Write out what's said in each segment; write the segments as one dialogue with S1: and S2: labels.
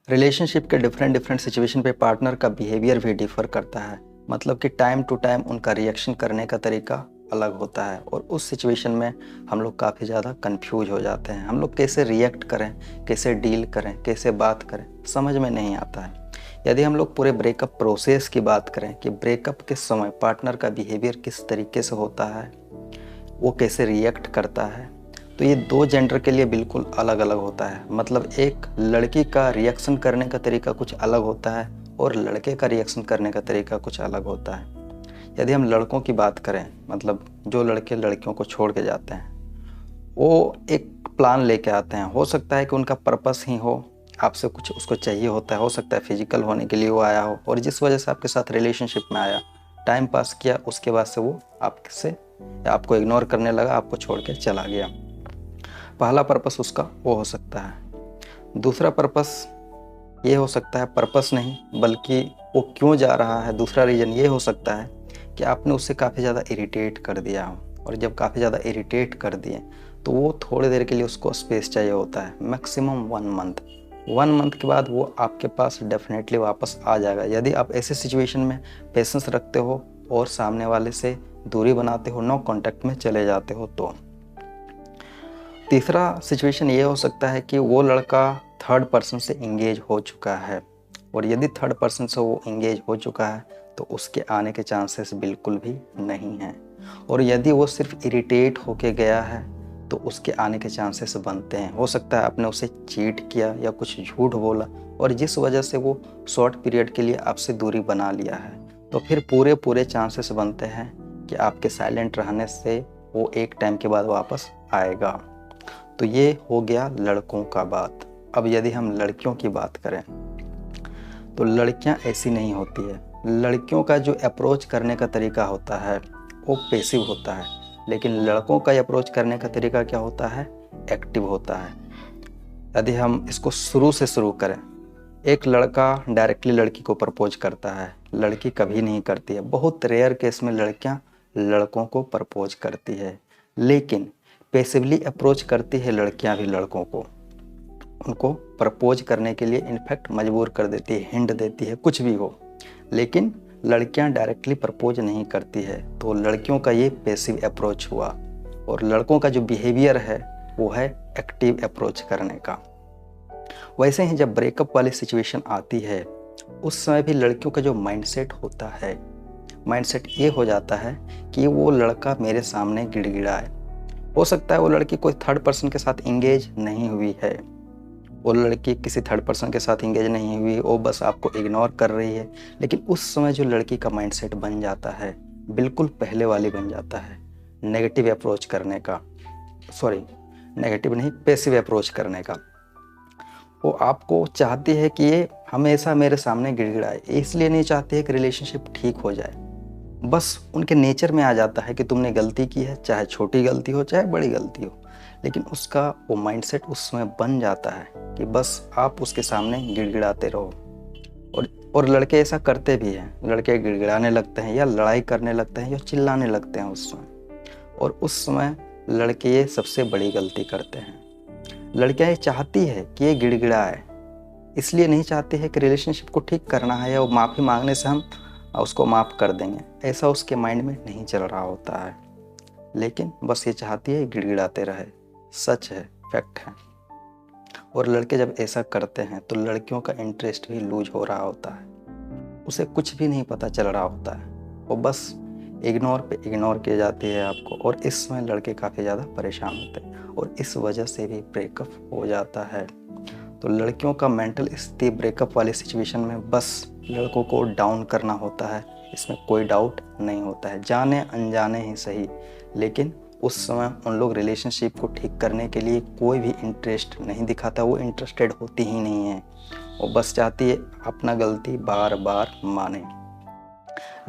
S1: Relationship के different different situation पे partner का बिहेवियर भी डिफर करता है। मतलब कि टाइम टू टाइम उनका रिएक्शन करने का तरीका अलग होता है और उस सिचुएशन में हम लोग काफ़ी ज़्यादा कंफ्यूज हो जाते हैं। हम लोग कैसे रिएक्ट करें, कैसे डील करें, कैसे बात करें, समझ में नहीं आता है। यदि हम लोग पूरे ब्रेकअप प्रोसेस की बात करें कि ब्रेकअप के समय पार्टनर का बिहेवियर किस तरीके से होता है, वो कैसे रिएक्ट करता है, तो ये दो जेंडर के लिए बिल्कुल अलग अलग होता है। मतलब एक लड़की का रिएक्शन करने का तरीका कुछ अलग होता है और लड़के का रिएक्शन करने का तरीका कुछ अलग होता है। यदि हम लड़कों की बात करें, मतलब जो लड़के लड़कियों को छोड़ के जाते हैं, वो एक प्लान लेके आते हैं। हो सकता है कि उनका पर्पस ही हो, आपसे कुछ उसको चाहिए होता है, हो सकता है फिजिकल होने के लिए वो आया हो और जिस वजह से आपके साथ रिलेशनशिप में आया, टाइम पास किया, उसके बाद से वो आपसे आपको इग्नोर करने लगा, आपको छोड़ के चला गया। पहला पर्पस उसका वो हो सकता है। दूसरा पर्पस ये हो सकता है, पर्पस नहीं बल्कि वो क्यों जा रहा है, दूसरा रीज़न ये हो सकता है कि आपने उससे काफ़ी ज़्यादा इरिटेट कर दिया हो और जब काफ़ी ज़्यादा इरिटेट कर दिए तो वो थोड़ी देर के लिए उसको स्पेस चाहिए होता है, मैक्सिमम 1 मंथ। 1 मंथ के बाद वो आपके पास डेफिनेटली वापस आ जाएगा। यदि आप ऐसे सिचुएशन में पेशेंस रखते हो और सामने वाले से दूरी बनाते हो, नो कॉन्टैक्ट में चले जाते हो तो। तीसरा सिचुएशन ये हो सकता है कि वो लड़का थर्ड पर्सन से इंगेज हो चुका है और यदि थर्ड पर्सन से वो इंगेज हो चुका है तो उसके आने के चांसेस बिल्कुल भी नहीं हैं। और यदि वो सिर्फ इरिटेट होके गया है तो उसके आने के चांसेस बनते हैं। हो सकता है आपने उसे चीट किया या कुछ झूठ बोला और जिस वजह से वो शॉर्ट पीरियड के लिए आपसे दूरी बना लिया है, तो फिर पूरे चांसेस बनते हैं कि आपके साइलेंट रहने से वो एक टाइम के बाद वापस आएगा। तो ये हो गया लड़कों का बात। अब यदि हम लड़कियों की बात करें तो लड़कियां ऐसी नहीं होती है। लड़कियों का जो अप्रोच करने का तरीका होता है वो पैसिव होता है, लेकिन लड़कों का अप्रोच करने का तरीका क्या होता है, एक्टिव होता है। यदि हम इसको शुरू से शुरू करें, एक लड़का डायरेक्टली लड़की को प्रपोज करता है, लड़की कभी नहीं करती है। बहुत रेयर केस में लड़कियां लड़कों को प्रपोज करती है, लेकिन पैसिवली अप्रोच करती है लड़कियां भी लड़कों को, उनको प्रपोज करने के लिए इनफैक्ट मजबूर कर देती है, हिंट देती है, कुछ भी हो। लेकिन लड़कियां डायरेक्टली प्रपोज नहीं करती है। तो लड़कियों का ये पैसिव अप्रोच हुआ और लड़कों का जो बिहेवियर है वो है एक्टिव अप्रोच करने का। वैसे ही जब ब्रेकअप वाली सिचुएशन आती है उस समय भी लड़कियों का जो माइंडसेट होता है, माइंडसेट ये हो जाता है कि वो लड़का मेरे सामने गिड़गिड़ाए। हो सकता है वो लड़की कोई थर्ड पर्सन के साथ इंगेज नहीं हुई है, वो लड़की किसी थर्ड पर्सन के साथ इंगेज नहीं हुई, वो बस आपको इग्नोर कर रही है। लेकिन उस समय जो लड़की का माइंडसेट बन जाता है बिल्कुल पहले वाली बन जाता है, नेगेटिव अप्रोच करने का, सॉरी नेगेटिव नहीं, पैसिव अप्रोच करने का। वो आपको चाहती है कि ये हमेशा मेरे सामने गिड़गिड़ाए, इसलिए नहीं चाहती है कि रिलेशनशिप ठीक हो जाए। बस उनके नेचर में आ जाता है कि तुमने गलती की है, चाहे छोटी गलती हो चाहे बड़ी गलती हो, लेकिन उसका वो माइंडसेट उस समय बन जाता है कि बस आप उसके सामने गिड़गिड़ाते रहो। और लड़के ऐसा करते भी हैं, लड़के गिड़गिड़ाने लगते हैं या लड़ाई करने लगते हैं या चिल्लाने लगते हैं उस समय। और उस समय लड़के ये सबसे बड़ी गलती करते हैं। लड़कियां ये चाहती है कि ये गिड़गिड़ाए, इसलिए नहीं चाहती है कि रिलेशनशिप को ठीक करना है या वो माफ़ी मांगने से हम उसको माफ़ कर देंगे, ऐसा उसके माइंड में नहीं चल रहा होता है। लेकिन बस ये चाहती है गिड़गिड़ाते रहे। सच है, फैक्ट है। और लड़के जब ऐसा करते हैं तो लड़कियों का इंटरेस्ट भी लूज हो रहा होता है, उसे कुछ भी नहीं पता चल रहा होता है, वो बस इग्नोर पे इग्नोर किए जाती है आपको। और इस समय लड़के काफ़ी ज़्यादा परेशान होते हैं और इस वजह से भी ब्रेकअप हो जाता है। तो लड़कियों का मेंटल स्थिति ब्रेकअप वाली सिचुएशन में बस लड़कों को डाउन करना होता है, इसमें कोई डाउट नहीं होता है, जाने अनजाने ही सही। लेकिन उस समय उन लोग रिलेशनशिप को ठीक करने के लिए कोई भी इंटरेस्ट नहीं दिखाता, वो इंटरेस्टेड होती ही नहीं है, वो बस चाहती है अपना गलती बार बार माने।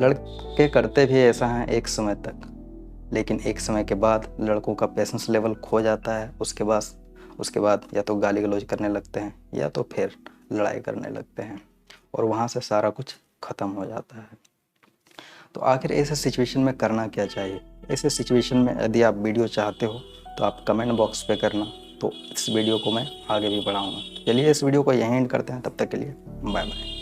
S1: लड़के करते भी ऐसा हैं एक समय तक, लेकिन एक समय के बाद लड़कों का पेशेंस लेवल खो जाता है। उसके बाद या तो गाली गलौज करने लगते हैं या तो फिर लड़ाई करने लगते हैं और वहाँ से सारा कुछ ख़त्म हो जाता है। तो आखिर ऐसे सिचुएशन में करना क्या चाहिए? ऐसे सिचुएशन में यदि आप वीडियो चाहते हो तो आप कमेंट बॉक्स पे करना, तो इस वीडियो को मैं आगे भी बढ़ाऊँगा। चलिए इस वीडियो को यहीं एंड करते हैं, तब तक के लिए बाय बाय।